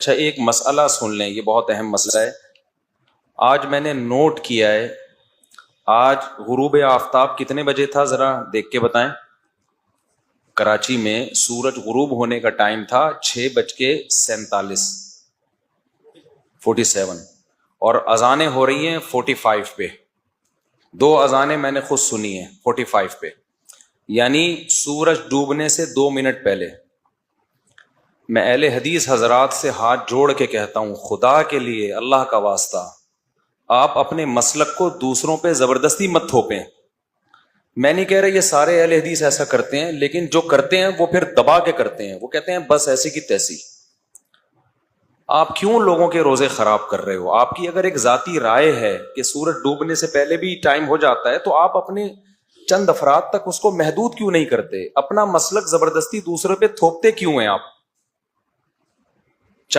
اچھا ایک مسئلہ سن لیں، یہ بہت اہم مسئلہ ہے. آج میں نے نوٹ کیا ہے، آج غروب آفتاب کتنے بجے تھا ذرا دیکھ کے بتائیں. کراچی میں سورج غروب ہونے کا ٹائم تھا 6:47 47، اور اذانیں ہو رہی ہیں 45 پہ. دو اذانیں میں نے خود سنی ہیں 45 پہ، یعنی سورج ڈوبنے سے 2 منٹ پہلے. میں اہل حدیث حضرات سے ہاتھ جوڑ کے کہتا ہوں، خدا کے لیے اللہ کا واسطہ آپ اپنے مسلک کو دوسروں پہ زبردستی مت تھوپیں. میں نہیں کہہ رہا یہ سارے اہل حدیث ایسا کرتے ہیں، لیکن جو کرتے ہیں وہ پھر دبا کے کرتے ہیں. وہ کہتے ہیں بس ایسی کی تیسی. آپ کیوں لوگوں کے روزے خراب کر رہے ہو؟ آپ کی اگر ایک ذاتی رائے ہے کہ سورج ڈوبنے سے پہلے بھی ٹائم ہو جاتا ہے، تو آپ اپنے چند افراد تک اس کو محدود کیوں نہیں کرتے؟ اپنا مسلک زبردستی دوسرے پہ تھوپتے کیوں ہیں آپ؟